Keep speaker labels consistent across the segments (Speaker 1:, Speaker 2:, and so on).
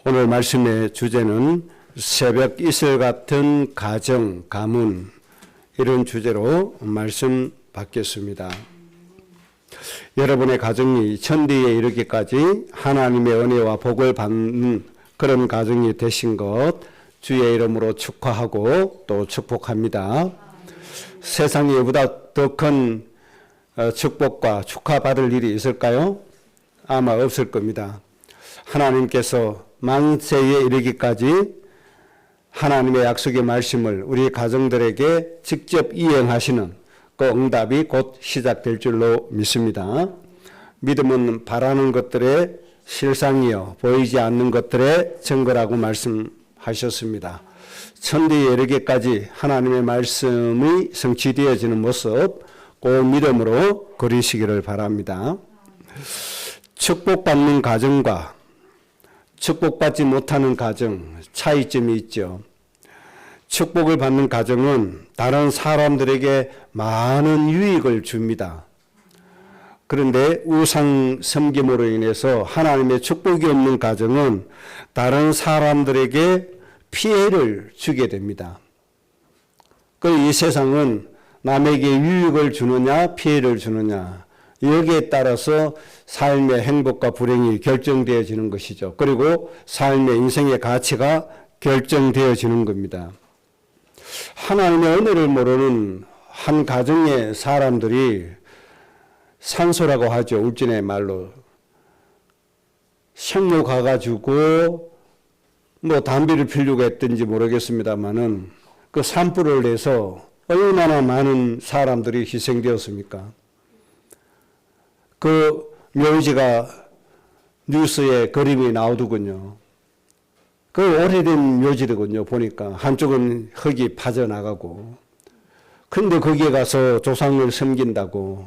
Speaker 1: 오늘 말씀의 주제는 새벽 이슬 같은 가정, 가문 이런 주제로 말씀 받겠습니다. 여러분의 가정이 천대에 이르기까지 하나님의 은혜와 복을 받는 그런 가정이 되신 것 주의 이름으로 축하하고 또 축복합니다. 세상에 보다 더 큰 축복과 축하받을 일이 있을까요? 아마 없을 겁니다. 하나님께서 만세에 이르기까지 하나님의 약속의 말씀을 우리 가정들에게 직접 이행하시는 그 응답이 곧 시작될 줄로 믿습니다. 믿음은 바라는 것들의 실상이요 보이지 않는 것들의 증거라고 말씀하셨습니다. 천대에 이르기까지 하나님의 말씀이 성취되어지는 모습 그 믿음으로 그리시기를 바랍니다. 축복받는 가정과 축복받지 못하는 가정 차이점이 있죠. 축복을 받는 가정은 다른 사람들에게 많은 유익을 줍니다. 그런데 우상 섬김으로 인해서 하나님의 축복이 없는 가정은 다른 사람들에게 피해를 주게 됩니다. 이 세상은 남에게 유익을 주느냐 피해를 주느냐 여기에 따라서 삶의 행복과 불행이 결정되어지는 것이죠. 그리고 삶의 인생의 가치가 결정되어지는 겁니다. 하나님의 은혜를 모르는 한 가정의 사람들이 산소라고 하죠. 울진의 말로. 생로 가가지고 담배를 피우려고 했든지 모르겠습니다만은 그 산불을 내서 얼마나 많은 사람들이 희생되었습니까? 그 묘지가 뉴스에 그림이 나오더군요. 그 오래된 묘지더군요. 보니까 한쪽은 흙이 파져나가고. 그런데 거기에 가서 조상을 섬긴다고.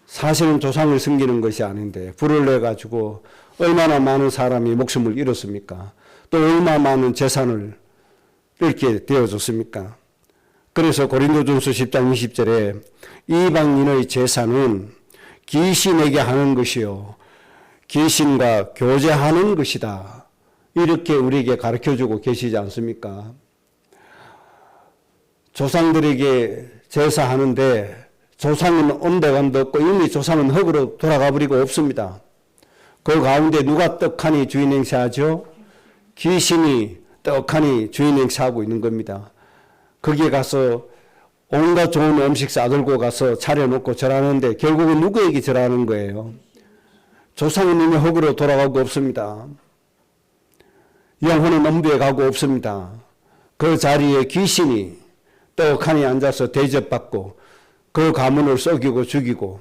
Speaker 1: 사실은 조상을 섬기는 것이 아닌데 불을 내가지고 얼마나 많은 사람이 목숨을 잃었습니까? 또 얼마나 많은 재산을 잃게 되어졌습니까? 그래서 고린도전서 10장 20절에 이방인의 제사는 귀신에게 하는 것이요 귀신과 교제하는 것이다. 이렇게 우리에게 가르쳐주고 계시지 않습니까? 조상들에게 제사하는데 조상은 온데간도 없고 이미 조상은 흙으로 돌아가 버리고 없습니다. 그 가운데 누가 떡하니 주인 행세하죠? 귀신이 떡하니 주인 행세하고 있는 겁니다. 거기에 가서 온갖 좋은 음식 싸들고 가서 차려놓고 절하는데 결국은 누구에게 절하는 거예요? 조상은 이미 흙으로 돌아가고 없습니다. 영혼은 엄두에 가고 없습니다. 그 자리에 귀신이 떡하니 앉아서 대접받고 그 가문을 썩이고 죽이고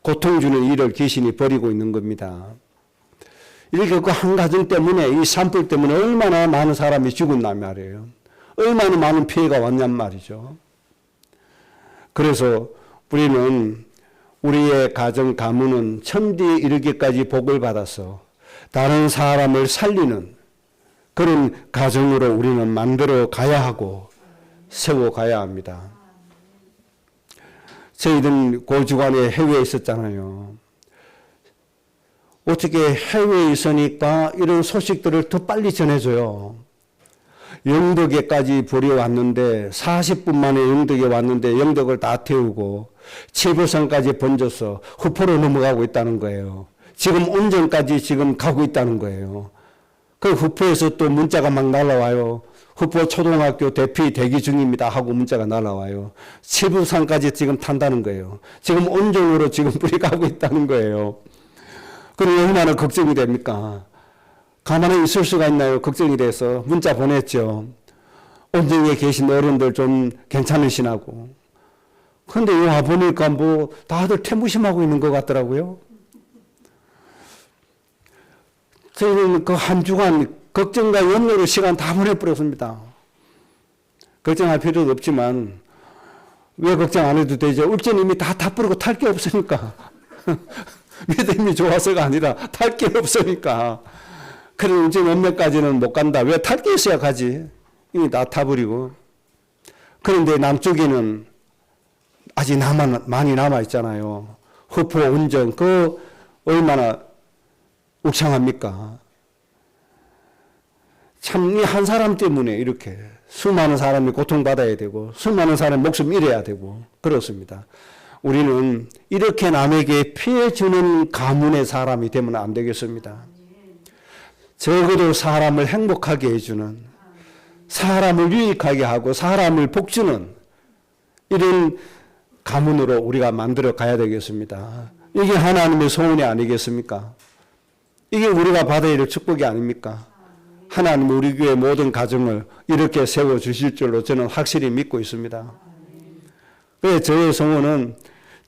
Speaker 1: 고통 주는 일을 귀신이 벌이고 있는 겁니다. 이렇게 그 한 가정 때문에 이 산불 때문에 얼마나 많은 사람이 죽었단 말이에요. 얼마나 많은 피해가 왔냔 말이죠. 그래서 우리는 우리의 가정 가문은 천대에 이르기까지 복을 받아서 다른 사람을 살리는 그런 가정으로 우리는 만들어 가야 하고 세워 가야 합니다. 저희들은 고주간에 해외에 있었잖아요. 어떻게 해외에 있으니까 이런 소식들을 더 빨리 전해줘요. 영덕에까지 버려왔는데 40분 만에 영덕에 왔는데 영덕을 다 태우고 칠보산까지 번져서 후포로 넘어가고 있다는 거예요. 지금 온전까지 지금 가고 있다는 거예요. 그 후포에서 또 문자가 막 날라와요. 후포 초등학교 대피 대기 중입니다 하고 문자가 날라와요. 칠보산까지 지금 탄다는 거예요. 지금 온전으로 지금 불이 가고 있다는 거예요. 그럼 얼마나 걱정이 됩니까? 가만히 있을 수가 있나요? 걱정이 돼서 문자 보냈죠. 온정에 계신 어른들 좀 괜찮으시냐고. 그런데 와 보니까 다들 퇴무심하고 있는 것 같더라고요. 저희는 그 한 주간 걱정과 염려로 시간 다 보내버렸습니다. 걱정할 필요도 없지만 왜 걱정 안 해도 되죠? 울진 이미 다 타버리고 탈 게 없으니까. 믿음이 좋아서가 아니라 탈 게 없으니까. 그래 이제 몇몇까지는 못 간다. 왜 탈 게 있어야 가지? 이미 다 타버리고. 그런데 남쪽에는 아직 많이 남아있잖아요. 후포, 운정, 얼마나 uk창합니까? 참 이 한 사람 때문에 이렇게 수많은 사람이 고통받아야 되고 수많은 사람이 목숨 잃어야 되고 그렇습니다. 우리는 이렇게 남에게 피해 주는 가문의 사람이 되면 안 되겠습니다. 적어도 사람을 행복하게 해주는, 사람을 유익하게 하고 사람을 복주는 이런 가문으로 우리가 만들어 가야 되겠습니다. 이게 하나님의 소원이 아니겠습니까? 이게 우리가 받아야 될 축복이 아닙니까? 하나님 우리 교회 모든 가정을 이렇게 세워주실 줄로 저는 확실히 믿고 있습니다. 그래서 저의 소원은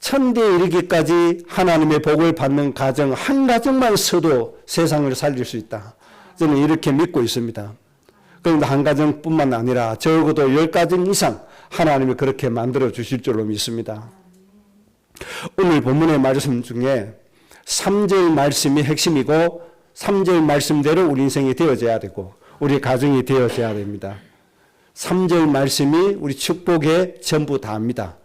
Speaker 1: 천대에 이르기까지 하나님의 복을 받는 가정 한 가정만 써도 세상을 살릴 수 있다. 저는 이렇게 믿고 있습니다. 그런데 한 가정뿐만 아니라 적어도 10가정 이상 하나님이 그렇게 만들어 주실 줄로 믿습니다. 오늘 본문의 말씀 중에 3절 말씀이 핵심이고 3절 말씀대로 우리 인생이 되어져야 되고 우리 가정이 되어져야 됩니다. 3절 말씀이 우리 축복의 전부 다입니다.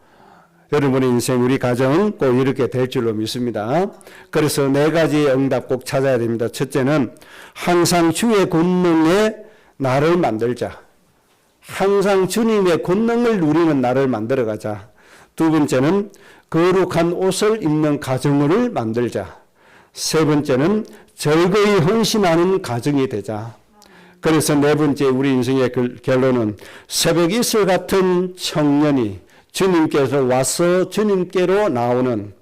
Speaker 1: 여러분의 인생, 우리 가정은 꼭 이렇게 될 줄로 믿습니다. 그래서 4가지의 응답 꼭 찾아야 됩니다. 첫째는 항상 주의 권능에 나를 만들자. 항상 주님의 권능을 누리는 나를 만들어가자. 두 번째는 거룩한 옷을 입는 가정을 만들자. 세 번째는 절거히 헌신하는 가정이 되자. 그래서 네 번째 우리 인생의 결론은 새벽 이슬 같은 청년이 주님께서 와서 주님께로 나오는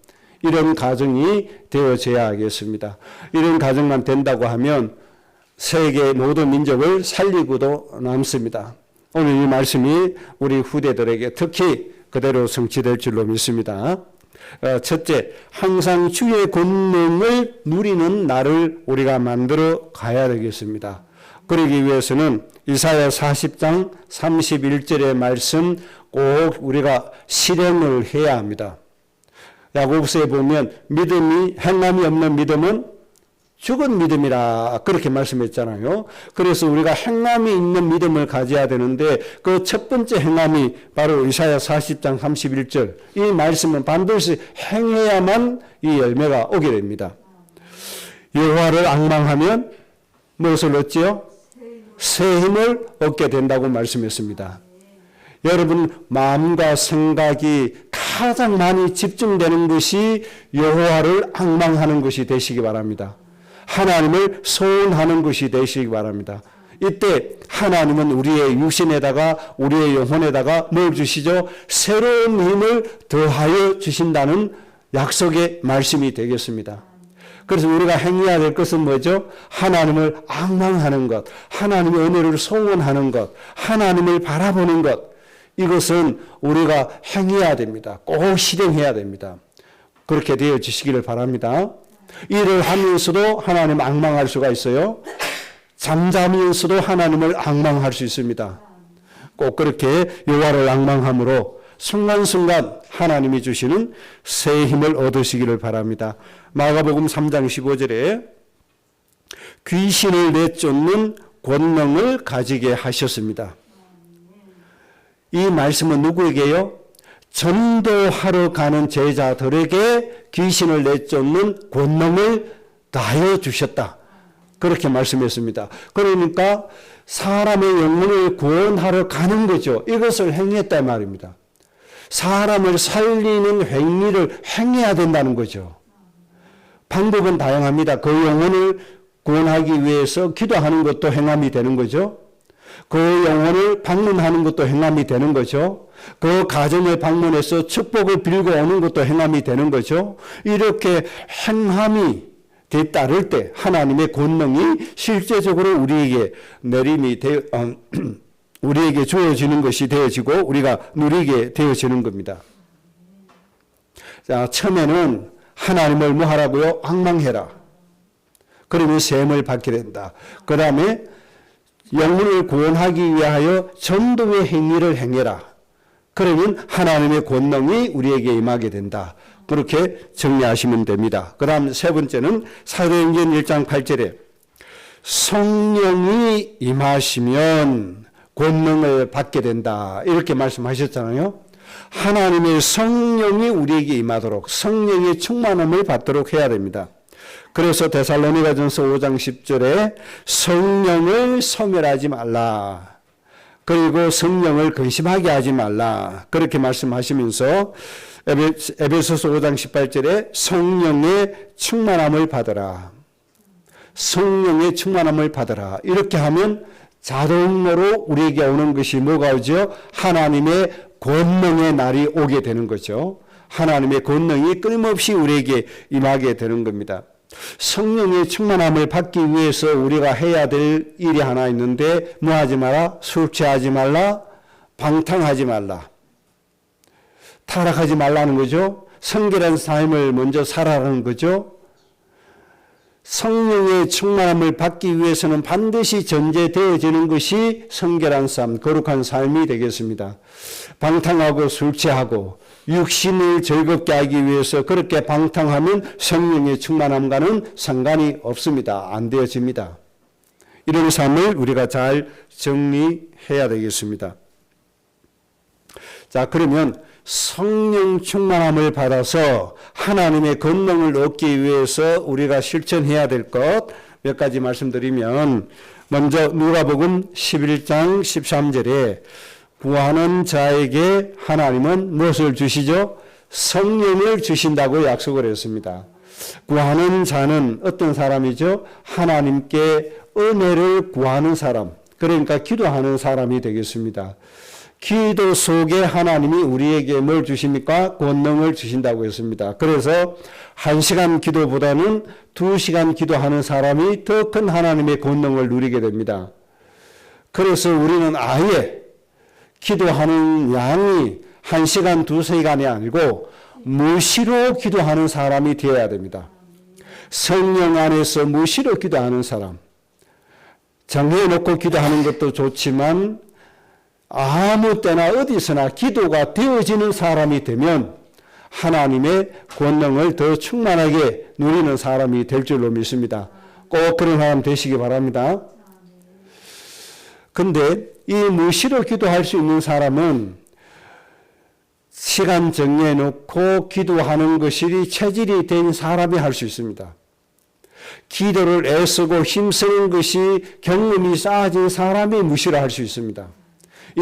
Speaker 1: 이런 가정이 되어져야 하겠습니다. 이런 가정만 된다고 하면 세계 모든 민족을 살리고도 남습니다. 오늘 이 말씀이 우리 후대들에게 특히 그대로 성취될 줄로 믿습니다. 첫째, 항상 주의 권능을 누리는 나를 우리가 만들어 가야 되겠습니다. 그러기 위해서는 이사야 40장 31절의 말씀 꼭 우리가 실행을 해야 합니다. 야고보서에 보면 믿음이 행함이 없는 믿음은 죽은 믿음이라 그렇게 말씀했잖아요. 그래서 우리가 행함이 있는 믿음을 가져야 되는데 그 첫 번째 행함이 바로 이사야 40장 31절 이 말씀은 반드시 행해야만 이 열매가 오게 됩니다. 여호와를 앙망하면 무엇을 얻지요? 새 힘을 얻게 된다고 말씀했습니다. 여러분 마음과 생각이 가장 많이 집중되는 것이 여호와를 앙망하는 것이 되시기 바랍니다. 하나님을 소원하는 것이 되시기 바랍니다. 이때 하나님은 우리의 육신에다가 우리의 영혼에다가 뭘 주시죠? 새로운 힘을 더하여 주신다는 약속의 말씀이 되겠습니다. 그래서 우리가 행해야 될 것은 뭐죠? 하나님을 앙망하는 것, 하나님의 은혜를 소원하는 것, 하나님을 바라보는 것, 이것은 우리가 행해야 됩니다. 꼭 실행해야 됩니다. 그렇게 되어지시기를 바랍니다. 일을 하면서도 하나님을 앙망할 수가 있어요. 잠자면서도 하나님을 앙망할 수 있습니다. 꼭 그렇게 여호와를 앙망함으로 순간순간 하나님이 주시는 새 힘을 얻으시기를 바랍니다. 마가복음 3장 15절에 귀신을 내쫓는 권능을 가지게 하셨습니다. 이 말씀은 누구에게요? 전도하러 가는 제자들에게 귀신을 내쫓는 권능을 다하여 주셨다. 그렇게 말씀했습니다. 그러니까 사람의 영혼을 구원하러 가는 거죠. 이것을 행했단 말입니다. 사람을 살리는 행위를 행해야 된다는 거죠. 방법은 다양합니다. 그 영혼을 구원하기 위해서 기도하는 것도 행함이 되는 거죠. 그 영혼을 방문하는 것도 행함이 되는 거죠. 그 가정에 방문해서 축복을 빌고 오는 것도 행함이 되는 거죠. 이렇게 행함이 뒤따를 때 하나님의 권능이 실제적으로 우리에게 우리에게 주어지는 것이 되어지고 우리가 누리게 되어지는 겁니다. 자, 처음에는 하나님을 뭐 하라고요? 앙망해라. 그러면 셈을 받게 된다. 그 다음에 영혼을 구원하기 위하여 전도의 행위를 행해라. 그러면 하나님의 권능이 우리에게 임하게 된다. 그렇게 정리하시면 됩니다. 그 다음 세 번째는 사도행전 1장 8절에 성령이 임하시면 권능을 받게 된다. 이렇게 말씀하셨잖아요. 하나님의 성령이 우리에게 임하도록 성령의 충만함을 받도록 해야 됩니다. 그래서 데살로니가전서 5장 10절에 성령을 소멸하지 말라. 그리고 성령을 근심하게 하지 말라. 그렇게 말씀하시면서 에베소서 5장 18절에 성령의 충만함을 받으라. 성령의 충만함을 받으라. 이렇게 하면 자동으로 우리에게 오는 것이 뭐가 오죠? 하나님의 권능의 날이 오게 되는 거죠. 하나님의 권능이 끊임없이 우리에게 임하게 되는 겁니다. 성령의 충만함을 받기 위해서 우리가 해야 될 일이 하나 있는데 뭐 하지 마라? 술 취하지 말라, 방탕하지 말라, 타락하지 말라는 거죠. 성결한 삶을 먼저 살아라는 거죠. 성령의 충만함을 받기 위해서는 반드시 전제되어지는 것이 성결한 삶, 거룩한 삶이 되겠습니다. 방탕하고 술 취하고 육신을 즐겁게 하기 위해서 그렇게 방탕하면 성령의 충만함과는 상관이 없습니다. 안 되어집니다. 이런 삶을 우리가 잘 정리해야 되겠습니다. 자, 그러면 성령 충만함을 받아서 하나님의 권능을 얻기 위해서 우리가 실천해야 될 것 몇 가지 말씀드리면, 먼저 누가복음 11장 13절에 구하는 자에게 하나님은 무엇을 주시죠? 성령을 주신다고 약속을 했습니다. 구하는 자는 어떤 사람이죠? 하나님께 은혜를 구하는 사람, 그러니까 기도하는 사람이 되겠습니다. 기도 속에 하나님이 우리에게 뭘 주십니까? 권능을 주신다고 했습니다. 그래서 1시간 기도보다는 2시간 기도하는 사람이 더 큰 하나님의 권능을 누리게 됩니다. 그래서 우리는 아예 기도하는 양이 1시간, 2시간이 아니고 무시로 기도하는 사람이 되어야 됩니다. 성령 안에서 무시로 기도하는 사람. 정해놓고 기도하는 것도 좋지만 아무 때나 어디서나 기도가 되어지는 사람이 되면 하나님의 권능을 더 충만하게 누리는 사람이 될 줄로 믿습니다. 꼭 그런 사람 되시기 바랍니다. 근데 이 무시로 기도할 수 있는 사람은 시간 정해놓고 기도하는 것이 체질이 된 사람이 할 수 있습니다. 기도를 애쓰고 힘쓰는 것이 경험이 쌓아진 사람이 무시로 할 수 있습니다. 이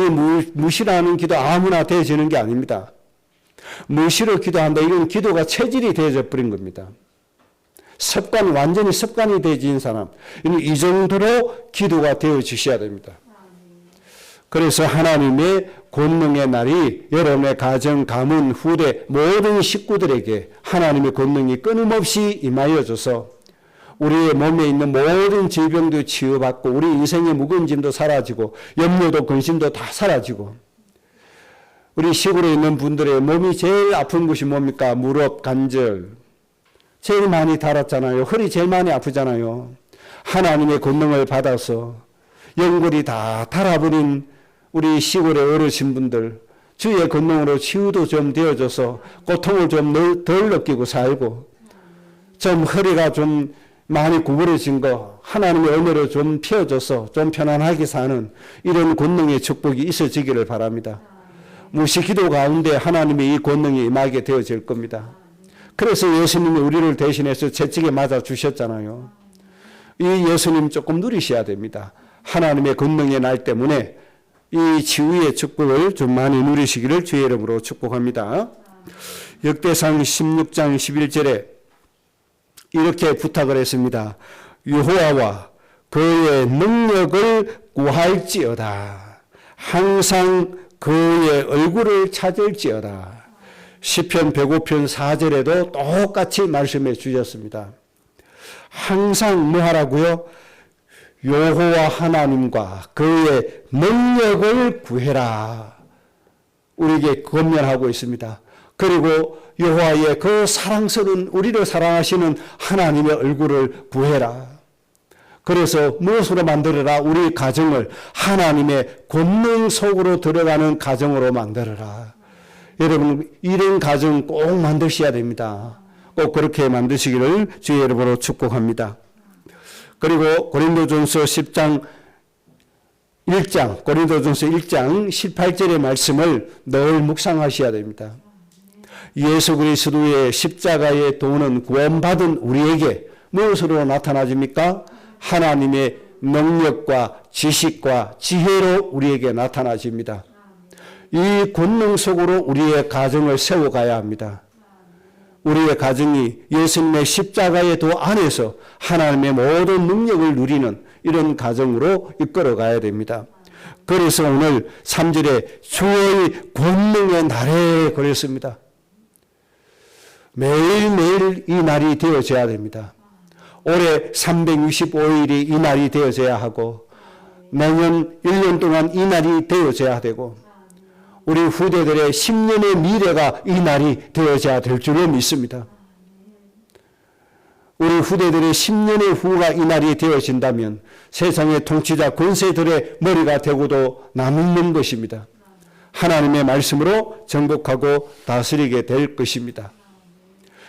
Speaker 1: 무시라는 기도 아무나 되어지는 게 아닙니다. 무시로 기도한다. 이건 기도가 체질이 되어져 버린 겁니다. 습관, 완전히 습관이 되어진 사람. 이 정도로 기도가 되어지셔야 됩니다. 그래서 하나님의 권능의 날이 여러분의 가정, 가문, 후대 모든 식구들에게 하나님의 권능이 끊임없이 임하여져서 우리의 몸에 있는 모든 질병도 치유받고 우리 인생의 무거운 짐도 사라지고 염려도 근심도 다 사라지고, 우리 시골에 있는 분들의 몸이 제일 아픈 것이 뭡니까? 무릎, 관절 제일 많이 달았잖아요. 허리 제일 많이 아프잖아요. 하나님의 권능을 받아서 연골이 다 달아버린 우리 시골의 어르신분들, 주의 권능으로 치유도 좀 되어져서 고통을 좀 덜 느끼고 살고, 좀 허리가 좀 많이 구부러진 거 하나님의 은혜로 좀 펴져서 좀 편안하게 사는 이런 권능의 축복이 있어지기를 바랍니다. 무시기도 가운데 하나님의 이 권능이 임하게 되어질 겁니다. 그래서 예수님이 우리를 대신해서 채찍에 맞아 주셨잖아요. 이 예수님 조금 누리셔야 됩니다. 하나님의 권능의 날 때문에 이 치유의 축복을 좀 많이 누리시기를 주의 이름으로 축복합니다. 역대상 16장 11절에 이렇게 부탁을 했습니다. 여호와와 그의 능력을 구할지어다. 항상 그의 얼굴을 찾을지어다. 시편 105편 4절에도 똑같이 말씀해 주셨습니다. 항상 뭐 하라고요? 여호와 하나님과 그의 능력을 구해라. 우리에게 권면하고 있습니다. 그리고 여호와의 그 사랑스러운 우리를 사랑하시는 하나님의 얼굴을 구해라. 그래서 무엇으로 만들어라? 우리 가정을 하나님의 권능 속으로 들어가는 가정으로 만들어라. 여러분 이런 가정 꼭 만드셔야 됩니다. 꼭 그렇게 만드시기를 주의 이름으로 축복합니다. 그리고 고린도전서 1장 18절의 말씀을 늘 묵상하셔야 됩니다. 예수 그리스도의 십자가의 도는 구원받은 우리에게 무엇으로 나타나집니까? 하나님의 능력과 지식과 지혜로 우리에게 나타나집니다. 이 권능 속으로 우리의 가정을 세워가야 합니다. 우리의 가정이 예수님의 십자가의 도 안에서 하나님의 모든 능력을 누리는 이런 가정으로 이끌어가야 됩니다. 그래서 오늘 3절에 주의 권능의 날에 그랬습니다. 매일매일 이 날이 되어져야 됩니다. 올해 365일이 이 날이 되어져야 하고 내년 1년 동안 이 날이 되어져야 되고 우리 후대들의 10년의 미래가 이 날이 되어져야 될 줄로 믿습니다. 우리 후대들의 10년의 후가 이 날이 되어진다면 세상의 통치자 권세들의 머리가 되고도 남는 것입니다. 하나님의 말씀으로 정복하고 다스리게 될 것입니다.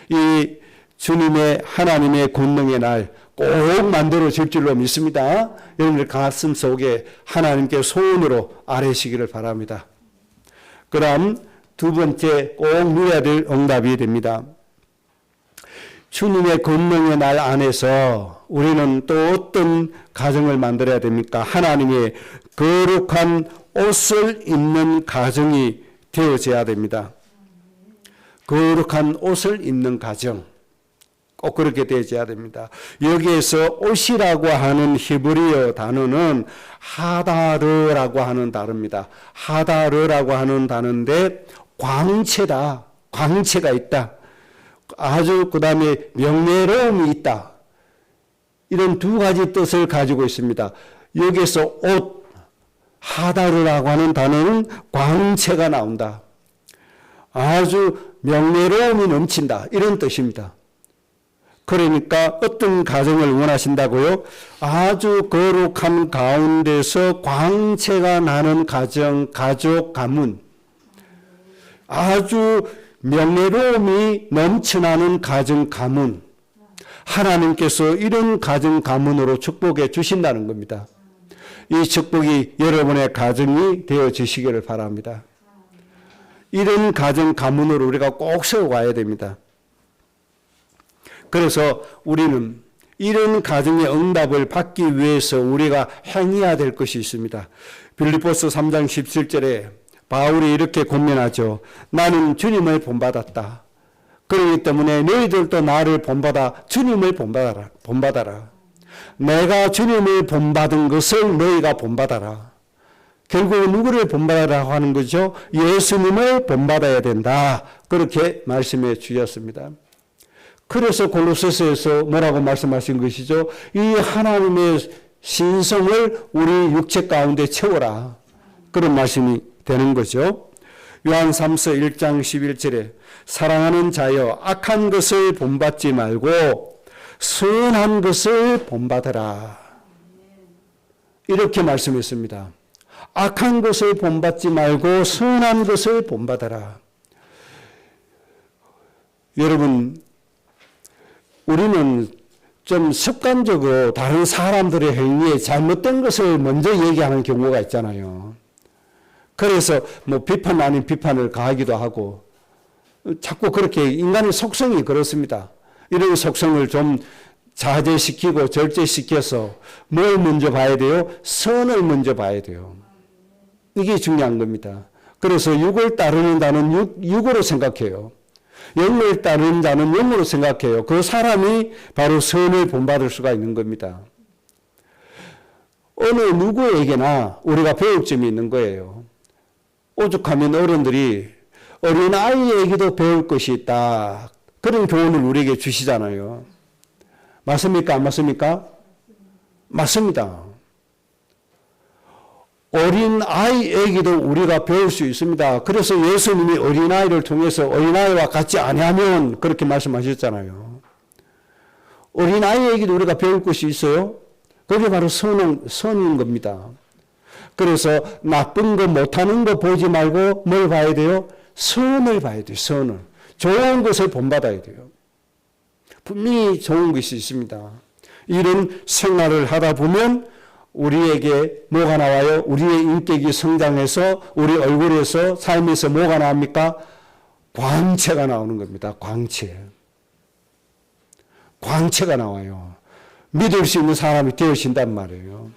Speaker 1: 이 주님의 하나님의 권능의 날 꼭 만들어질 줄로 믿습니다. 여러분들 가슴 속에 하나님께 소원으로 아뢰시기를 바랍니다. 그 다음 두 번째 꼭 누려야 될 응답이 됩니다. 주님의 권능의 날 안에서 우리는 또 어떤 가정을 만들어야 됩니까? 하나님의 거룩한 옷을 입는 가정이 되어져야 됩니다. 거룩한 옷을 입는 가정. 꼭 그렇게 되어져야 됩니다. 여기에서 옷이라고 하는 히브리어 단어는 하다르라고 하는 단어입니다. 하다르라고 하는 단어인데 광채다. 광채가 있다. 아주 그 다음에 명예로움이 있다. 이런 두 가지 뜻을 가지고 있습니다. 여기에서 옷, 하다르라고 하는 단어는 광채가 나온다. 아주 명예로움이 넘친다. 이런 뜻입니다. 그러니까 어떤 가정을 원하신다고요? 아주 거룩한 가운데서 광채가 나는 가정, 가족, 가문. 아주 명예로움이 넘쳐나는 가정, 가문. 하나님께서 이런 가정, 가문으로 축복해 주신다는 겁니다. 이 축복이 여러분의 가정이 되어지시기를 바랍니다. 이런 가정, 가문으로 우리가 꼭 세워가야 됩니다. 그래서 우리는 이런 가정의 응답을 받기 위해서 우리가 행해야 될 것이 있습니다. 빌립보서 3장 17절에 바울이 이렇게 권면하죠. 나는 주님을 본받았다. 그렇기 때문에 너희들도 나를 본받아 주님을 본받아라. 내가 주님을 본받은 것을 너희가 본받아라. 결국 누구를 본받으라고 하는 거죠? 예수님을 본받아야 된다. 그렇게 말씀해 주셨습니다. 그래서 골로새서에서 뭐라고 말씀하신 것이죠? 이 하나님의 신성을 우리 육체 가운데 채워라. 그런 말씀이 되는 거죠. 요한 3서 1장 11절에 사랑하는 자여 악한 것을 본받지 말고 선한 것을 본받으라. 이렇게 말씀했습니다. 악한 것을 본받지 말고 선한 것을 본받아라. 여러분, 우리는 좀 습관적으로 다른 사람들의 행위에 잘못된 것을 먼저 얘기하는 경우가 있잖아요. 그래서 뭐 비판 아닌 비판을 가하기도 하고 자꾸 그렇게 인간의 속성이 그렇습니다. 이런 속성을 좀 자제시키고 절제시켜서 뭘 먼저 봐야 돼요? 선을 먼저 봐야 돼요. 이게 중요한 겁니다. 그래서 육을 따르는 자는 육으로 생각해요. 영을 따르는 자는 영으로 생각해요. 그 사람이 바로 선을 본받을 수가 있는 겁니다. 어느 누구에게나 우리가 배울 점이 있는 거예요. 오죽하면 어른들이 어린아이에게도 배울 것이 있다. 그런 교훈을 우리에게 주시잖아요. 맞습니까? 안 맞습니까? 맞습니다. 어린아이에게도 우리가 배울 수 있습니다. 그래서 예수님이 어린아이를 통해서 어린아이와 같지 아니하면 그렇게 말씀하셨잖아요. 어린아이에게도 우리가 배울 것이 있어요. 그게 바로 선인 겁니다. 그래서 나쁜 거 못하는 거 보지 말고 뭘 봐야 돼요? 선을 봐야 돼요. 선을. 좋은 것을 본받아야 돼요. 분명히 좋은 것이 있습니다. 이런 생활을 하다 보면 우리에게 뭐가 나와요? 우리의 인격이 성장해서 우리 얼굴에서 삶에서 뭐가 나옵니까? 광채가 나오는 겁니다. 광채. 광채가 나와요. 믿을 수 있는 사람이 되어진단 말이에요.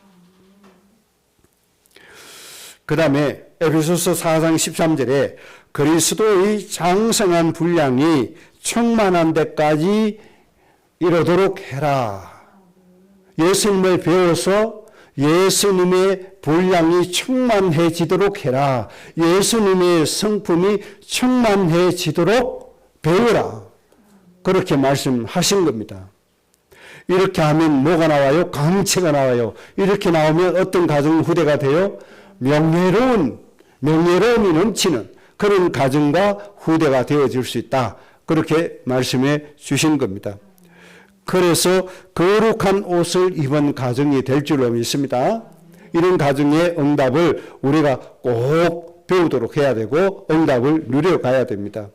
Speaker 1: 그 다음에 에베소서 4장 13절에 그리스도의 장성한 분량이 충만한 데까지 이르도록 해라. 예수님을 배워서 예수님의 분량이 충만해지도록 해라. 예수님의 성품이 충만해지도록 배우라. 그렇게 말씀하신 겁니다. 이렇게 하면 뭐가 나와요? 광채가 나와요. 이렇게 나오면 어떤 가정 후대가 돼요? 명예로움이 넘치는 그런 가정과 후대가 되어질 수 있다. 그렇게 말씀해 주신 겁니다. 그래서 거룩한 옷을 입은 가정이 될 줄로 믿습니다. 이런 가정의 응답을 우리가 꼭 배우도록 해야 되고 응답을 누려가야 됩니다.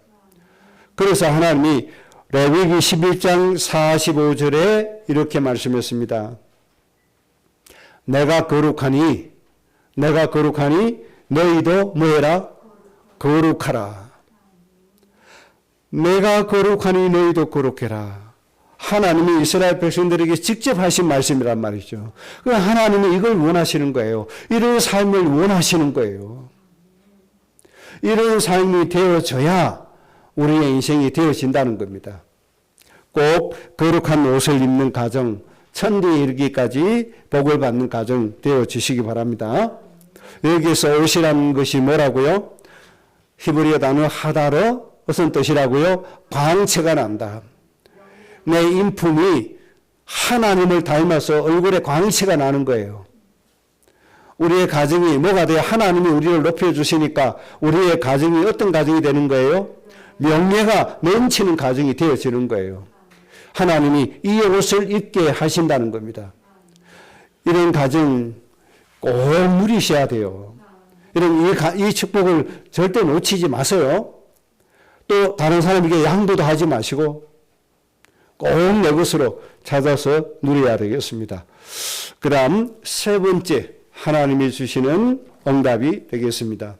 Speaker 1: 그래서 하나님이 레위기 11장 45절에 이렇게 말씀했습니다. 내가 거룩하니 너희도 뭐해라? 거룩하라. 내가 거룩하니 너희도 거룩해라. 하나님이 이스라엘 백성들에게 직접 하신 말씀이란 말이죠. 하나님이 이걸 원하시는 거예요. 이런 삶을 원하시는 거예요. 이런 삶이 되어져야 우리의 인생이 되어진다는 겁니다. 꼭 거룩한 옷을 입는 가정, 천대에 이르기까지 복을 받는 가정 되어지시기 바랍니다. 여기서 옷이라는 것이 뭐라고요? 히브리어 단어 하다르, 무슨 뜻이라고요? 광채가 난다. 내 인품이 하나님을 닮아서 얼굴에 광채가 나는 거예요. 우리의 가정이 뭐가 돼요? 하나님이 우리를 높여주시니까 우리의 가정이 어떤 가정이 되는 거예요? 명예가 넘치는 가정이 되어지는 거예요. 하나님이 이 옷을 입게 하신다는 겁니다. 이런 가정 꼭 누리셔야 돼요. 이 축복을 절대 놓치지 마세요. 또 다른 사람에게 양도도 하지 마시고 꼭 내 것으로 찾아서 누려야 되겠습니다. 그 다음 세 번째 하나님이 주시는 응답이 되겠습니다.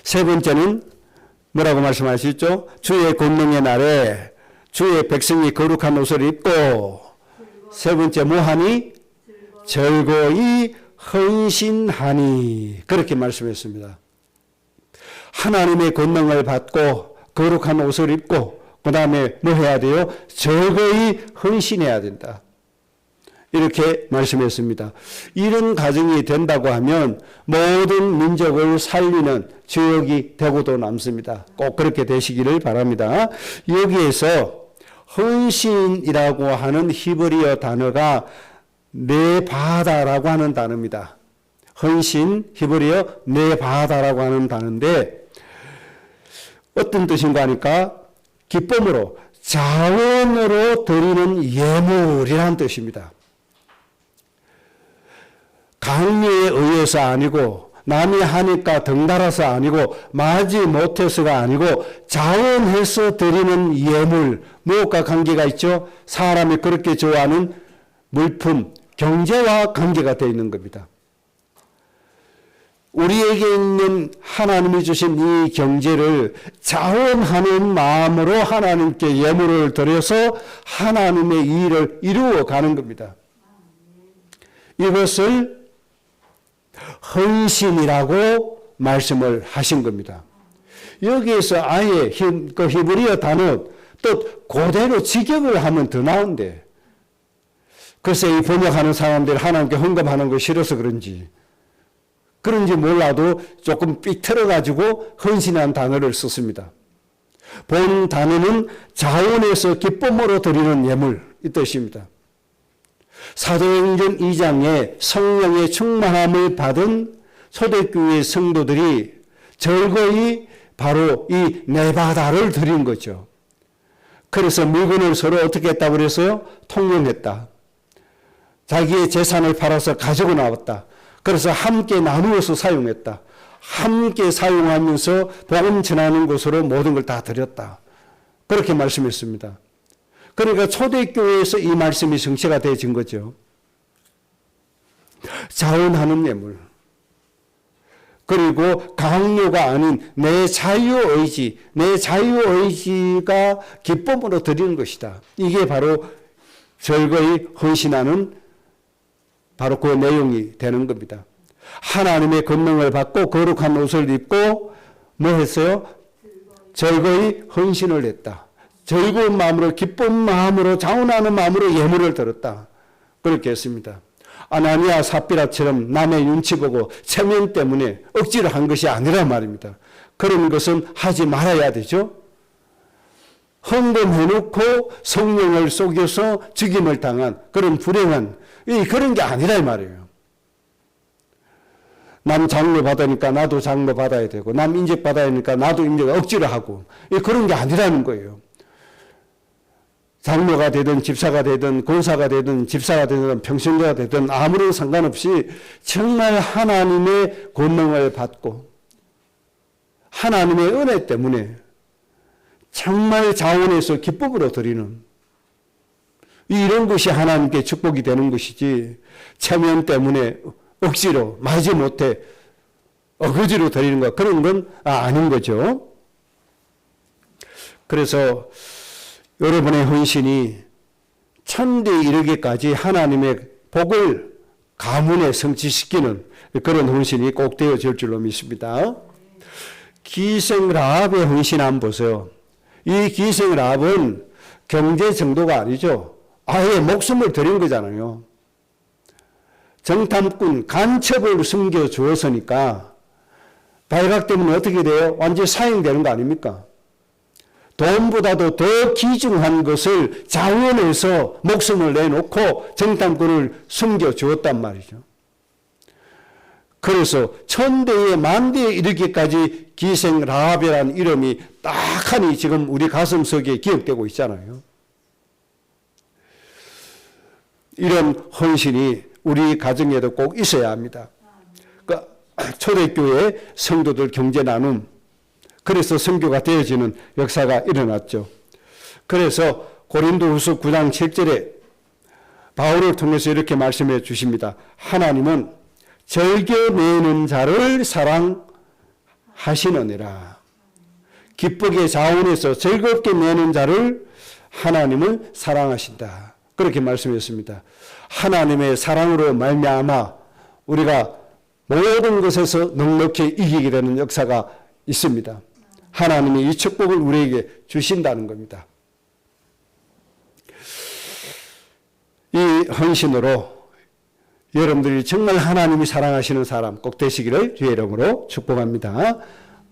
Speaker 1: 세 번째는 뭐라고 말씀하셨죠? 주의 권능의 날에 주의 백성이 거룩한 옷을 입고 세 번째 뭐하니? 즐거이 헌신하니 그렇게 말씀했습니다. 하나님의 권능을 받고 거룩한 옷을 입고 그 다음에 뭐 해야 돼요? 즐거이 헌신해야 된다. 이렇게 말씀했습니다. 이런 가정이 된다고 하면 모든 민족을 살리는 주역이 되고도 남습니다. 꼭 그렇게 되시기를 바랍니다. 여기에서 헌신이라고 하는 히브리어 단어가 네바다라고 하는 단어입니다. 헌신, 히브리어 네바다라고 하는 단어인데 어떤 뜻인가 하니까 기쁨으로 자원으로 드리는 예물이라는 뜻입니다. 강요에 의해서 아니고 남이 하니까 덩달아서 아니고 마지 못해서가 아니고 자원해서 드리는 예물, 무엇과 관계가 있죠? 사람이 그렇게 좋아하는 물품, 경제와 관계가 되어 있는 겁니다. 우리에게 있는 하나님이 주신 이 경제를 자원하는 마음으로 하나님께 예물을 드려서 하나님의 일을 이루어 가는 겁니다. 이것을 헌신이라고 말씀을 하신 겁니다. 여기에서 아예 그 히브리어 단어 또 그대로 직역을 하면 더 나은데 글쎄 이 번역하는 사람들이 하나님께 헌금하는 거 싫어서 그런지 몰라도 조금 삐뚤어가지고 헌신한 단어를 썼습니다. 본 단어는 자원에서 기쁨으로 드리는 예물 이 뜻입니다. 사도행전 2장에 성령의 충만함을 받은 초대교회 성도들이 즐거이 바로 이 네바다를 드린 거죠. 그래서 물건을 서로 어떻게 했다고 그랬어요? 통용했다. 자기의 재산을 팔아서 가지고 나왔다. 그래서 함께 나누어서 사용했다. 함께 사용하면서 복음 전하는 곳으로 모든 걸 다 드렸다. 그렇게 말씀했습니다. 그러니까 초대교회에서 이 말씀이 성취가 되어진 거죠. 자원하는 예물. 그리고 강요가 아닌 내 자유의지, 내 자유의지가 기쁨으로 드리는 것이다. 이게 바로 절거히 헌신하는 바로 그 내용이 되는 겁니다. 하나님의 권능을 받고 거룩한 옷을 입고 뭐 했어요? 절거히 헌신을 했다. 즐거운 마음으로, 기쁜 마음으로, 자원하는 마음으로 예물을 드렸다. 그렇게 했습니다. 아나니아 삽비라처럼 남의 눈치 보고 체면 때문에 억지로 한 것이 아니란 말입니다. 그런 것은 하지 말아야 되죠. 헌금해놓고 성령을 속여서 죽임을 당한 그런 불행한 그런 게 아니라 이 말이에요. 남 장로 받으니까 나도 장로 받아야 되고 남 인적 받아야 하니까 나도 인적 억지로 하고 그런 게 아니라는 거예요. 장로가 되든 집사가 되든 권사가 되든 집사가 되든 평신도가 되든 아무런 상관없이 정말 하나님의 권능을 받고 하나님의 은혜 때문에 정말 자원해서 기쁨으로 드리는 이런 것이 하나님께 축복이 되는 것이지 체면 때문에 억지로 마지 못해 어거지로 드리는 것 그런 건 아닌 거죠. 그래서 여러분의 헌신이 천대에 이르기까지 하나님의 복을 가문에 성취시키는 그런 헌신이 꼭 되어질 줄로 믿습니다. 기생 라합의 헌신 한번 보세요. 이 기생 라합은 경제 정도가 아니죠. 아예 목숨을 드린 거잖아요. 정탐꾼 간첩을 숨겨 주었으니까 발각되면 어떻게 돼요? 완전히 사형되는 거 아닙니까? 돈보다도 더 귀중한 것을 자원해서 목숨을 내놓고 정탐꾼을 숨겨 주었단 말이죠. 그래서 천대에 만대에 이르기까지 기생 라합이라는 이름이 딱하니 지금 우리 가슴속에 기억되고 있잖아요. 이런 헌신이 우리 가정에도 꼭 있어야 합니다. 그러니까 초대교회 성도들 경제 나눔, 그래서 선교가 되어지는 역사가 일어났죠. 그래서 고린도후서 9장 7절에 바울을 통해서 이렇게 말씀해 주십니다. 하나님은 즐겨내는 자를 사랑하시느니라. 기쁘게 자원해서 즐겁게 내는 자를 하나님은 사랑하신다. 그렇게 말씀했습니다. 하나님의 사랑으로 말미암아 우리가 모든 것에서 넉넉히 이기게 되는 역사가 있습니다. 하나님이 이 축복을 우리에게 주신다는 겁니다. 이 헌신으로 여러분들이 정말 하나님이 사랑하시는 사람 꼭 되시기를 주의 이름으로 축복합니다.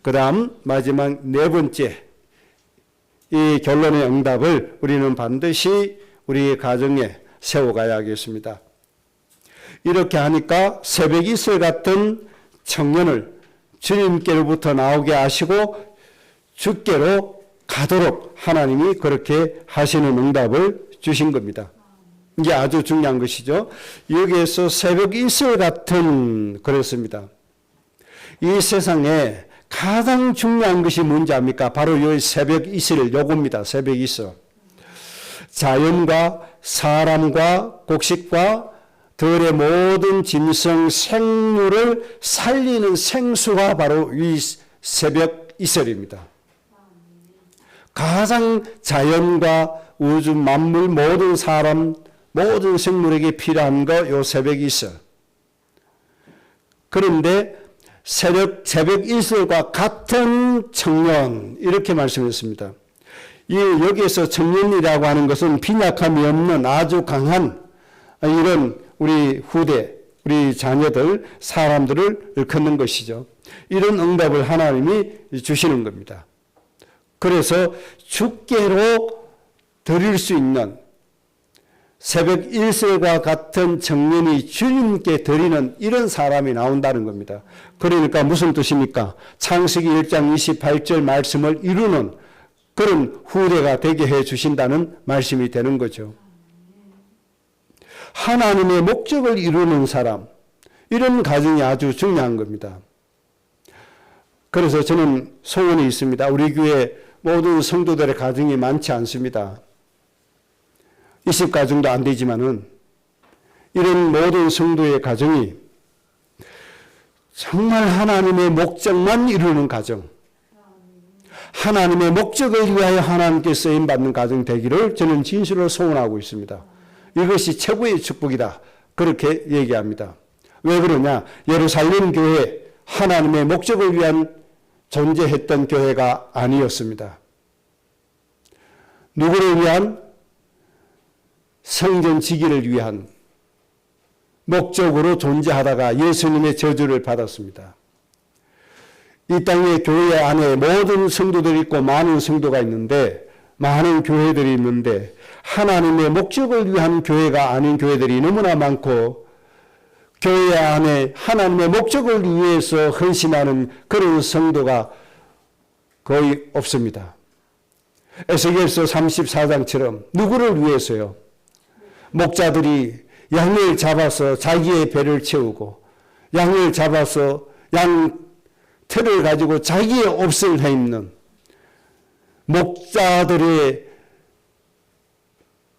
Speaker 1: 그 다음 마지막 네 번째, 이 결론의 응답을 우리는 반드시 우리 가정에 세워가야 하겠습니다. 이렇게 하니까 새벽 이슬 같은 청년을 주님께로부터 나오게 하시고 주께로 가도록 하나님이 그렇게 하시는 응답을 주신 겁니다. 이게 아주 중요한 것이죠. 여기에서 새벽 이슬 같은 그랬습니다. 이 세상에 가장 중요한 것이 뭔지 압니까? 바로 이 새벽 이슬 요겁니다. 새벽 이슬. 자연과 사람과 곡식과 들의 모든 짐승 생물을 살리는 생수가 바로 이 새벽 이슬입니다. 가장 자연과 우주 만물 모든 사람 모든 생물에게 필요한 거 요 새벽 이슬. 그런데 새벽 이슬과 같은 청년 이렇게 말씀했습니다. 여기에서 청년이라고 하는 것은 빈약함이 없는 아주 강한 이런 우리 후대, 우리 자녀들, 사람들을 일컫는 것이죠. 이런 응답을 하나님이 주시는 겁니다. 그래서 주께로 드릴 수 있는 새벽 일세과 같은 청년이 주님께 드리는 이런 사람이 나온다는 겁니다. 그러니까 무슨 뜻입니까? 창세기 1장 28절 말씀을 이루는 그런 후대가 되게 해 주신다는 말씀이 되는 거죠. 하나님의 목적을 이루는 사람, 이런 가정이 아주 중요한 겁니다. 그래서 저는 소원이 있습니다. 우리 교회 모든 성도들의 가정이 많지 않습니다. 20가정도 안 되지만은 이런 모든 성도의 가정이 정말 하나님의 목적만 이루는 가정, 하나님의 목적을 위하여 하나님께 쓰임받는 가정 되기를 저는 진실로 소원하고 있습니다. 이것이 최고의 축복이다. 그렇게 얘기합니다. 왜 그러냐? 예루살렘 교회, 하나님의 목적을 위한 존재했던 교회가 아니었습니다. 누구를 위한? 성전 지기를 위한 목적으로 존재하다가 예수님의 저주를 받았습니다. 이 땅에 교회 안에 모든 성도들이 있고 많은 성도가 있는데, 많은 교회들이 있는데 하나님의 목적을 위한 교회가 아닌 교회들이 너무나 많고, 교회 안에 하나님의 목적을 위해서 헌신하는 그런 성도가 거의 없습니다. 에스겔서 34장처럼 누구를 위해서요? 목자들이 양을 잡아서 자기의 배를 채우고, 양을 잡아서 양 틀을 가지고 자기의 옷을 해입는 목자들의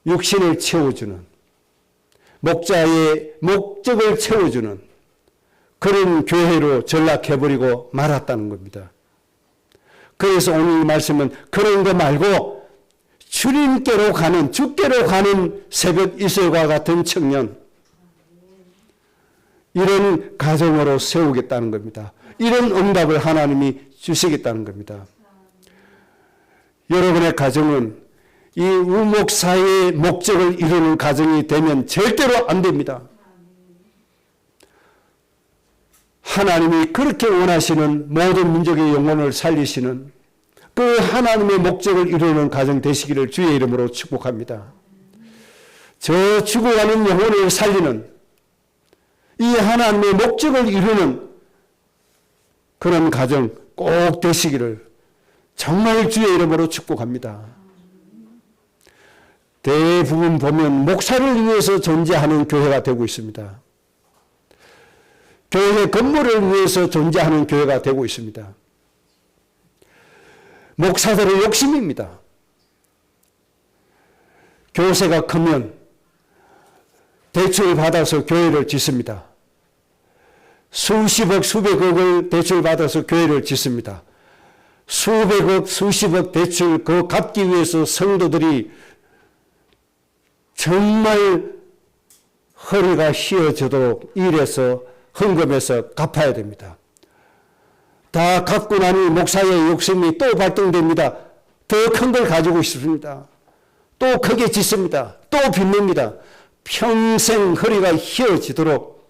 Speaker 1: 육신을 채워주는, 목자의 목적을 채워주는 그런 교회로 전락해버리고 말았다는 겁니다. 그래서 오늘 말씀은 그런 거 말고 주님께로 가는, 주께로 가는 새벽 이슬과 같은 청년, 이런 가정으로 세우겠다는 겁니다. 이런 응답을 하나님이 주시겠다는 겁니다. 여러분의 가정은 이 우목사의 목적을 이루는 가정이 되면 절대로 안 됩니다. 하나님이 그렇게 원하시는 모든 민족의 영혼을 살리시는 그 하나님의 목적을 이루는 가정 되시기를 주의 이름으로 축복합니다. 저 죽어가는 영혼을 살리는 이 하나님의 목적을 이루는 그런 가정 꼭 되시기를 정말 주의 이름으로 축복합니다. 대부분 보면 목사를 위해서 존재하는 교회가 되고 있습니다. 교회 건물을 위해서 존재하는 교회가 되고 있습니다. 목사들의 욕심입니다. 교세가 크면 대출 받아서 교회를 짓습니다. 수십억, 수백억을 대출 받아서 교회를 짓습니다. 수백억, 수십억 대출 그 갚기 위해서 성도들이 정말 허리가 휘어지도록 일해서 헌금해서 갚아야 됩니다. 다 갚고 나니 목사의 욕심이 또 발동됩니다. 더 큰 걸 가지고 싶습니다. 또 크게 짓습니다. 또 빚냅니다. 평생 허리가 휘어지도록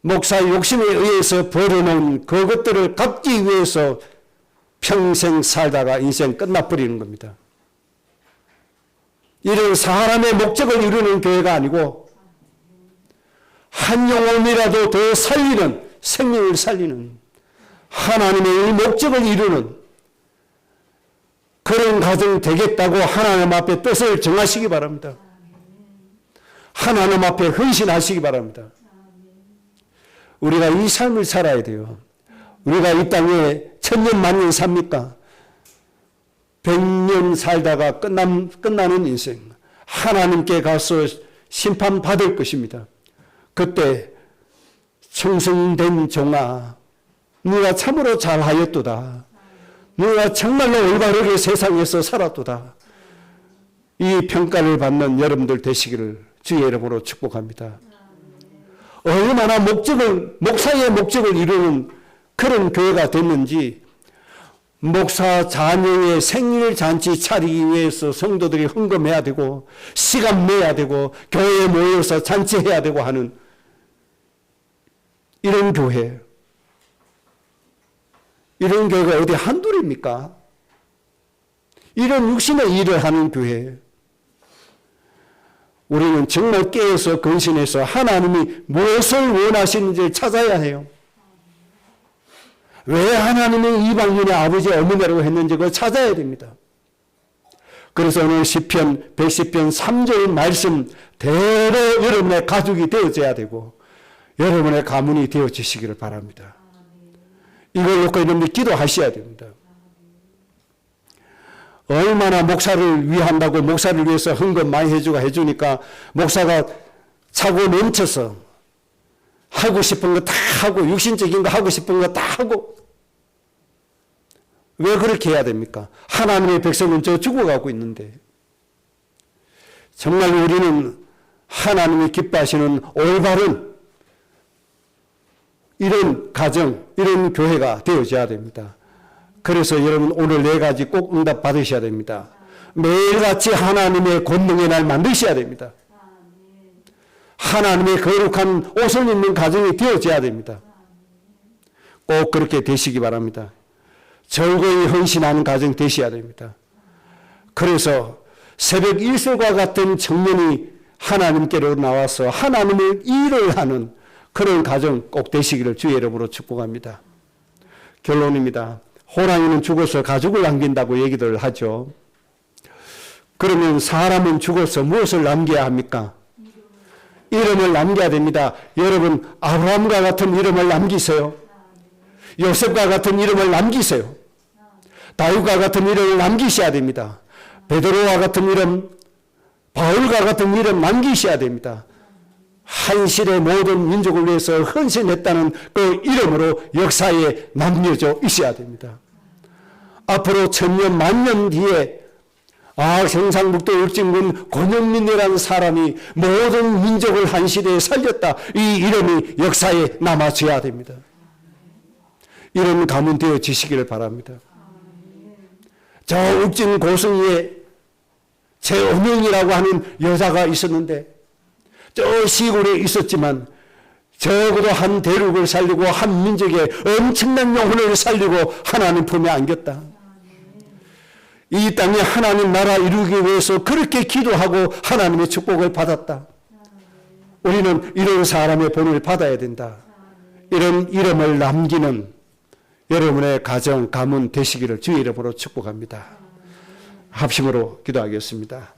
Speaker 1: 목사의 욕심에 의해서 벌어놓은 그것들을 갚기 위해서 평생 살다가 인생 끝나버리는 겁니다. 이런 사람의 목적을 이루는 교회가 아니고 한 영혼이라도 더 살리는, 생명을 살리는 하나님의 목적을 이루는 그런 가정 되겠다고 하나님 앞에 뜻을 정하시기 바랍니다. 하나님 앞에 헌신하시기 바랍니다. 우리가 이 삶을 살아야 돼요. 우리가 이 땅에 1000년 만년 삽니까? 100년 살다가 끝나는 인생, 하나님께 가서 심판받을 것입니다. 그때 충성된 종아, 네가 참으로 잘하였도다. 네가 정말로 올바르게 세상에서 살았도다. 이 평가를 받는 여러분들 되시기를 주의 이름으로 축복합니다. 얼마나 목사의 목적을 이루는 그런 교회가 됐는지, 목사 자녀의 생일 잔치 차리기 위해서 성도들이 헌금해야 되고 시간 내야 되고 교회에 모여서 잔치해야 되고 하는 이런 교회, 이런 교회가 어디 한둘입니까? 이런 육신의 일을 하는 교회, 우리는 정말 깨어서 근신해서 하나님이 무엇을 원하시는지를 찾아야 해요. 왜 하나님이 이방인의 아버지 어머니라고 했는지 그걸 찾아야 됩니다. 그래서 오늘 시편 110편 3절 말씀 대로 여러분의 가족이 되어져야 되고 여러분의 가문이 되어지시기를 바랍니다. 이걸 놓고 여러분들 기도하셔야 됩니다. 얼마나 목사를 위한다고 목사를 위해서 헌금 많이 해주니까 목사가 차고 넘쳐서 하고 싶은 거 다 하고 육신적인 거 하고 싶은 거 다 하고 왜 그렇게 해야 됩니까? 하나님의 백성은 저 죽어가고 있는데 정말 우리는 하나님이 기뻐하시는 올바른 이런 가정, 이런 교회가 되어져야 됩니다. 그래서 여러분 오늘 4가지 꼭 응답 받으셔야 됩니다. 매일같이 하나님의 권능의 날 만드셔야 됩니다. 하나님의 거룩한 옷을 입는 가정이 되어져야 됩니다. 꼭 그렇게 되시기 바랍니다. 절거히 헌신하는 가정 되셔야 됩니다. 그래서 새벽 1설과 같은 청년이 하나님께로 나와서 하나님의 일을 하는 그런 가정 꼭 되시기를 주의 이름으로 축복합니다. 결론입니다. 호랑이는 죽어서 가죽을 남긴다고 얘기들 하죠. 그러면 사람은 죽어서 무엇을 남겨야 합니까? 이름을 남겨야 됩니다. 여러분 아브라함과 같은 이름을 남기세요. 요셉과 같은 이름을 남기세요. 다윗과 같은 이름을 남기셔야 됩니다. 베드로와 같은 이름, 바울과 같은 이름 남기셔야 됩니다. 한실의 모든 민족을 위해서 헌신했다는 그 이름으로 역사에 남겨져 있어야 됩니다. 앞으로 1000년, 만년 뒤에 경상북도 울진군 권영민이라는 사람이 모든 민족을 한 시대에 살렸다. 이 이름이 역사에 남아져야 됩니다. 이런 가문 되어지시기를 바랍니다. 저 울진 고성에 최은영이라고 하는 여자가 있었는데 저 시골에 있었지만 적어도 한 대륙을 살리고 한 민족의 엄청난 영혼을 살리고 하나님 품에 안겼다. 이 땅에 하나님 나라 이루기 위해서 그렇게 기도하고 하나님의 축복을 받았다. 우리는 이런 사람의 본을 받아야 된다. 이런 이름을 남기는 여러분의 가정, 가문 되시기를 주의 이름으로 축복합니다. 합심으로 기도하겠습니다.